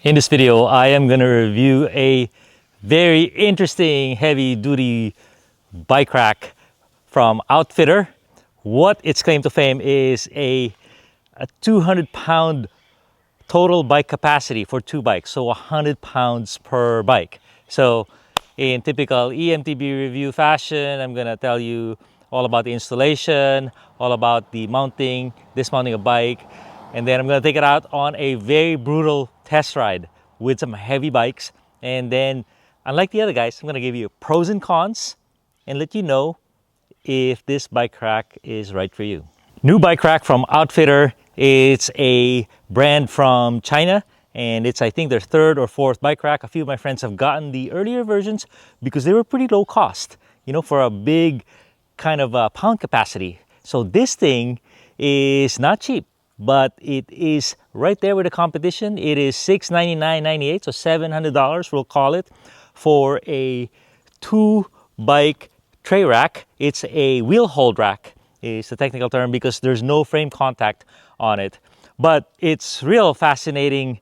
In this video, I am going to review a very interesting heavy-duty bike rack from Outfitr. What its claim to fame is a 200-pound total bike capacity for two bikes, so 100 pounds per bike. So in typical eMTB review fashion, I'm going to tell you all about the installation, all about the mounting, dismounting a bike, and then I'm going to take it out on a very brutal test ride with some heavy bikes. And then, unlike the other guys, I'm going to give you pros and cons and let you know if this bike rack is right for you. New bike rack from Outfitr. It's a brand from China, and it's, I think, their third or fourth bike rack. A few of my friends have gotten the earlier versions because they were pretty low cost, you know, for a big kind of pound capacity. So this thing is not cheap, but it is right there with the competition. It is $699.98, so $700 we'll call it, for a two bike tray rack. It's a Wheelhold rack is the technical term because there's no frame contact on it. But its real fascinating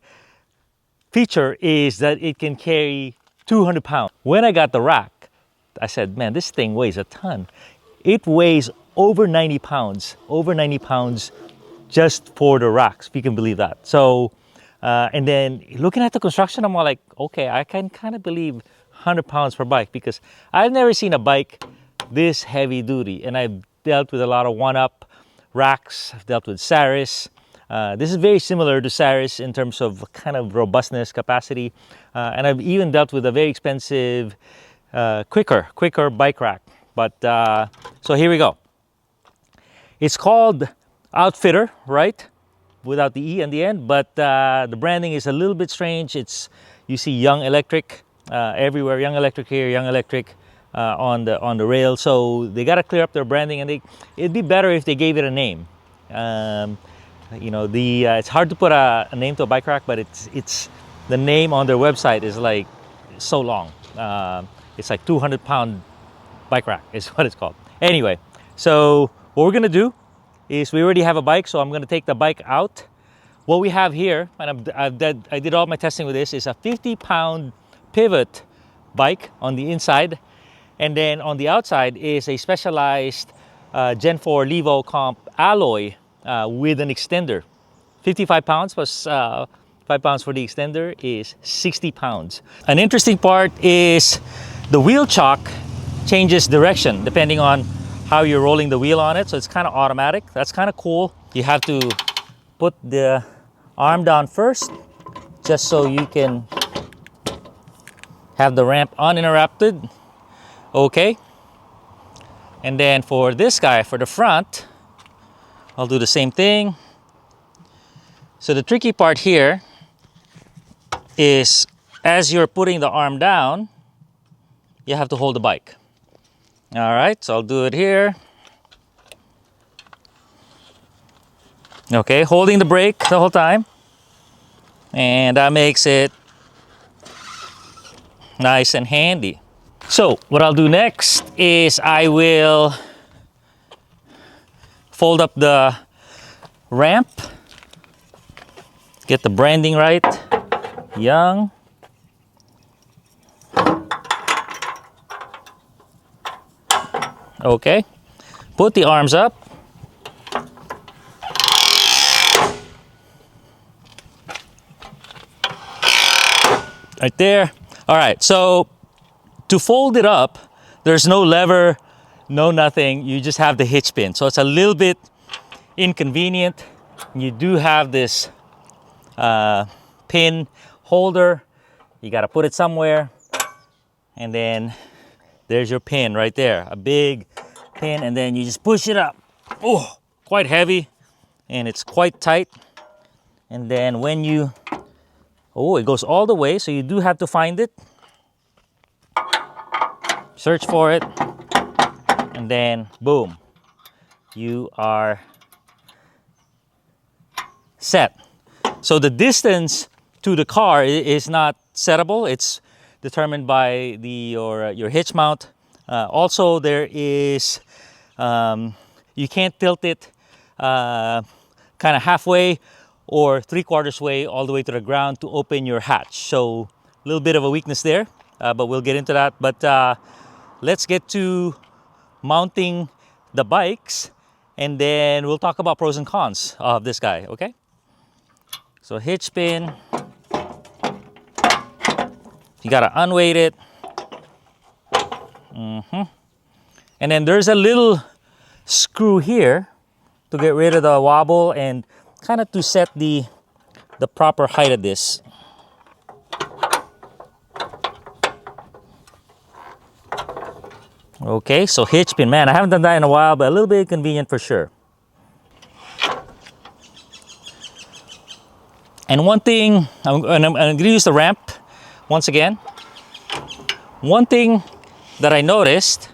feature is that it can carry 200 pounds. When I got the rack, I said, man, this thing weighs a ton. It weighs over 90 pounds just for the racks, if you can believe that. So, and then looking at the construction, I'm all like, okay, I can kind of believe 100 pounds per bike because I've never seen a bike this heavy duty. And I've dealt with a lot of OneUp racks. I've dealt with Saris. This is very similar to Saris in terms of kind of robustness, capacity. And I've even dealt with a very expensive Quikr bike rack. But so here we go. It's called Outfitr, right? Without the E on the end, but the branding is a little bit strange. You see Young Electric everywhere, Young Electric here, Young Electric on the rail. So they got to clear up their branding, and it'd be better if they gave it a name. You know, it's hard to put a name to a bike rack, but it's the name on their website is like so long. It's like 200-pound bike rack is what it's called. Anyway, so what we're gonna do is we already have a bike, so I'm gonna take the bike out. What we have here, and I did all my testing with this, is a 50-pound pivot bike on the inside, and then on the outside is a specialized Gen 4 Levo comp alloy with an extender. 55 pounds plus 5 pounds for the extender is 60 pounds. An interesting part is the wheel chock changes direction depending on how you're rolling the wheel on it, so it's kind of automatic. That's kind of cool. You have to put the arm down first just so you can have the ramp uninterrupted. Okay, and then for this guy, for the front, I'll do the same thing. So the tricky part here is as you're putting the arm down, you have to hold the bike. All right, so I'll do it here. Okay, holding the brake the whole time. And that makes it nice and handy. So what I'll do next is I will fold up the ramp, get the branding right, Young. Okay, put the arms up. Right there. All right, so to fold it up, there's no lever, no nothing. You just have the hitch pin. So it's a little bit inconvenient. You do have this pin holder. You got to put it somewhere. And then there's your pin right there, a big pin, and then you just push it up. Oh, quite heavy, and it's quite tight. And then when you, it goes all the way, so you do have to find it. Search for it, and then boom, you are set. So the distance to the car is not settable. It's determined by your hitch mount. Also, there is you can't tilt it kind of halfway or 3/4 way all the way to the ground to open your hatch. So a little bit of a weakness there, but we'll get into that. But let's get to mounting the bikes, and then we'll talk about pros and cons of this guy, okay? So hitch pin, you gotta unweight it. And then there's a little screw here to get rid of the wobble and kind of to set the proper height of this. Okay, so hitch pin, man, I haven't done that in a while, but a little bit inconvenient for sure. And one thing, I'm going to use the ramp once again. One thing that I noticed,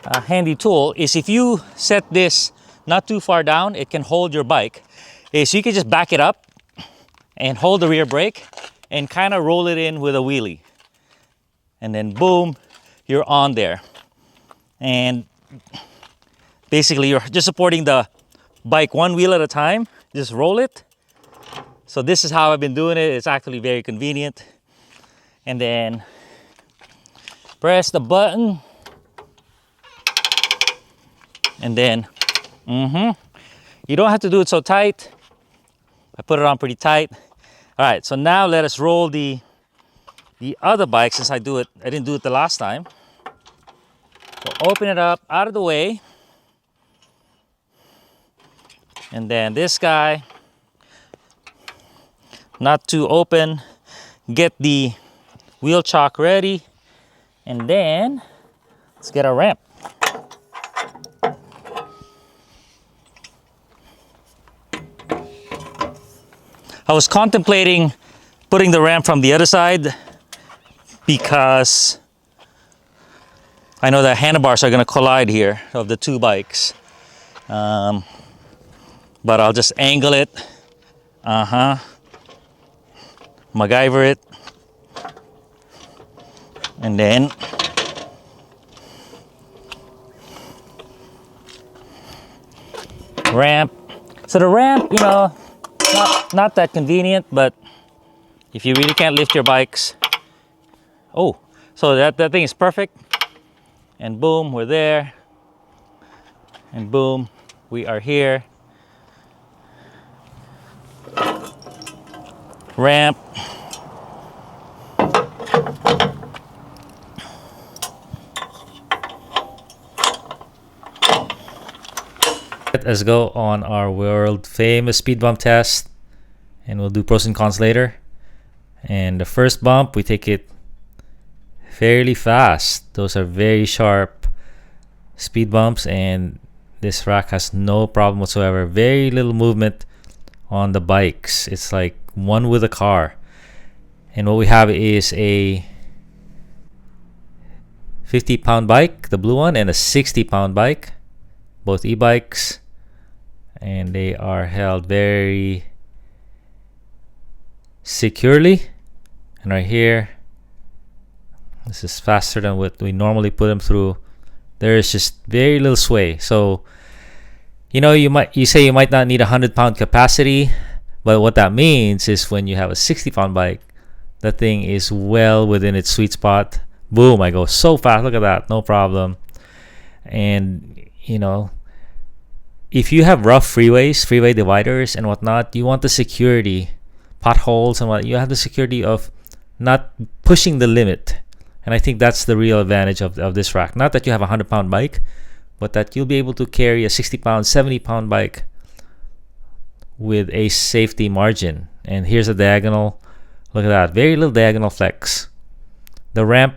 a handy tool, is if you set this not too far down, it can hold your bike. So you can just back it up and hold the rear brake and kind of roll it in with a wheelie. And then boom, you're on there. And basically you're just supporting the bike one wheel at a time. Just roll it. So this is how I've been doing it. It's actually very convenient. And then press the button. And then, you don't have to do it so tight. I put it on pretty tight. All right, so now let us roll the other bike since I didn't do it the last time. So open it up out of the way. And then this guy, not too open. Get the wheel chock ready. And then let's get our ramp. I was contemplating putting the ramp from the other side because I know the handlebars are going to collide here of the two bikes. But I'll just angle it. MacGyver it. And then ramp. So the ramp, you know, not that convenient, but if you really can't lift your bikes. Oh, so that thing is perfect. And boom, we're there. And boom, we are here. Ramp. Let's go on our world famous speed bump test, and we'll do pros and cons later. And the first bump, we take it fairly fast. Those are very sharp speed bumps, and this rack has no problem whatsoever. Very little movement on the bikes. It's like one with a car. And what we have is a 50-pound bike, the blue one, and a 60-pound bike, both e-bikes. And they are held very securely. And right here, this is faster than what we normally put them through. There is just very little sway. So, you know, you say you might not need 100-pound capacity, but what that means is when you have a 60-pound bike, that thing is well within its sweet spot. Boom, I go so fast. Look at that, no problem. And, you know, if you have rough freeways, freeway dividers and whatnot, you want the security, potholes and what, you have the security of not pushing the limit. And I think that's the real advantage of this rack. Not that you have a 100-pound bike, but that you'll be able to carry a 60-pound, 70-pound bike with a safety margin. And here's a diagonal. Look at that. Very little diagonal flex. The ramp,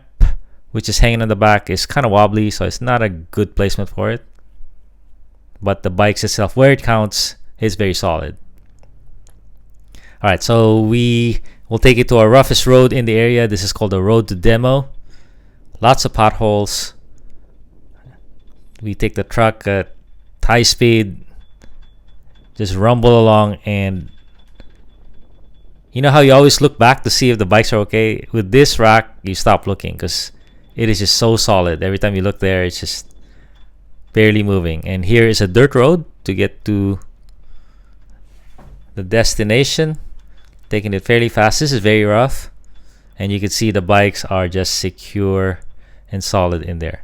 which is hanging on the back, is kind of wobbly, so it's not a good placement for it. But the bikes itself, where it counts, is very solid. All right, so we will take it to our roughest road in the area. This is called the road to demo. Lots of potholes. We take the truck at high speed, just rumble along, and you know how you always look back to see if the bikes are okay? With this rack, you stop looking because it is just so solid. Every time you look there, it's just barely moving. And here is a dirt road to get to the destination, taking it fairly fast. This is very rough, and you can see the bikes are just secure and solid in there.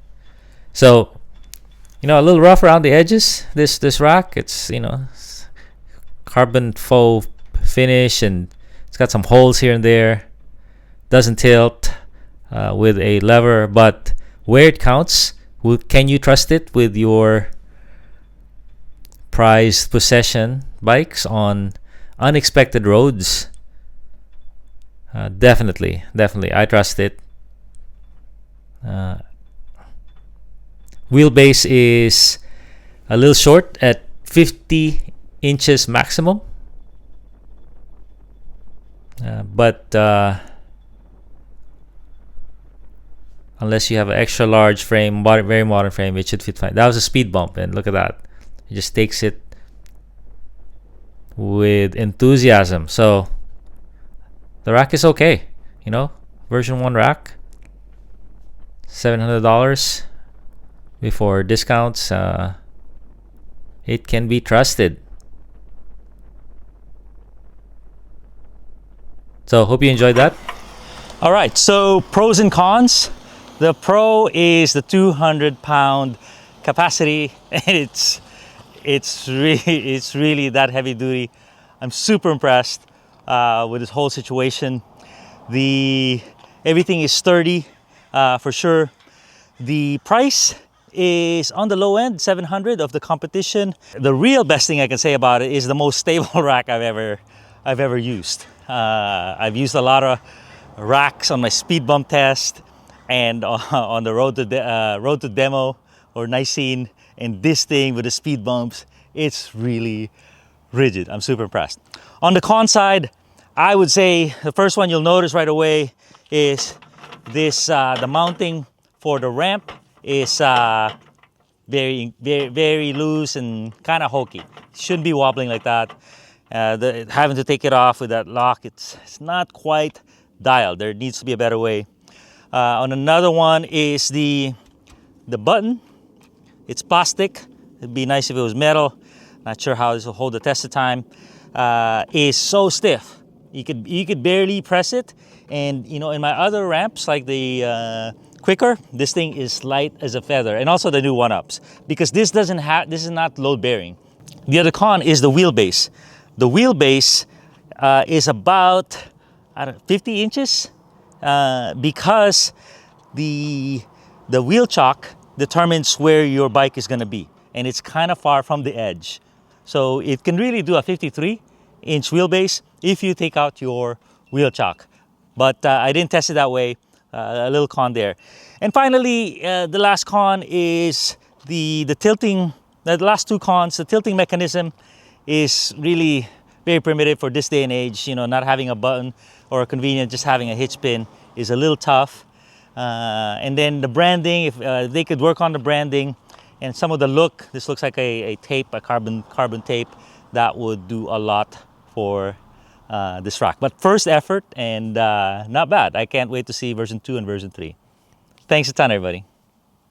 So, you know, a little rough around the edges. This rack, it's, you know, carbon faux finish, and it's got some holes here and there. Doesn't tilt with a lever, but where it counts, can you trust it with your prized possession bikes on unexpected roads? Definitely, I trust it. Wheelbase is a little short at 50 inches maximum, but unless you have an extra large frame, very modern frame, it should fit fine. That was a speed bump, and look at that. It just takes it with enthusiasm. So the rack is okay, you know, version 1 rack, $700 before discounts. It can be trusted. So hope you enjoyed that. All right, so pros and cons. The pro is the 200-pound capacity, and it's really that heavy duty. I'm super impressed with this whole situation. Everything is sturdy for sure. The price is on the low end, $700 of the competition. The real best thing I can say about it is the most stable rack I've ever used. I've used a lot of racks on my speed bump test and on the road to demo or Nicene, and this thing with the speed bumps, it's really rigid. I'm super impressed. On the con side, I would say the first one you'll notice right away is this, the mounting for the ramp is very loose and kind of hokey. Shouldn't be wobbling like that. Having to take it off with that lock, it's not quite dialed. There needs to be a better way. On another one is the button. It's plastic. It'd be nice if it was metal. Not sure how this will hold the test of time. Is so stiff. You could barely press it. And you know, in my other ramps like the Quikr, this thing is light as a feather. And also the new OneUps, because this is not load bearing. The other con is the wheelbase. The wheelbase is about 50 inches because the wheel chock determines where your bike is going to be, and it's kind of far from the edge. So it can really do a 53-inch wheelbase if you take out your wheel chock. But I didn't test it that way. A little con there. And finally, the last con is the tilting. The last two cons, the tilting mechanism is really very primitive for this day and age. You know, not having a button or a convenient, just having a hitch pin is a little tough. And then the branding, if they could work on the branding and some of the look, this looks like a tape, a carbon tape, that would do a lot for this rack. But first effort, and not bad. I can't wait to see version 2 and version 3. Thanks a ton, everybody.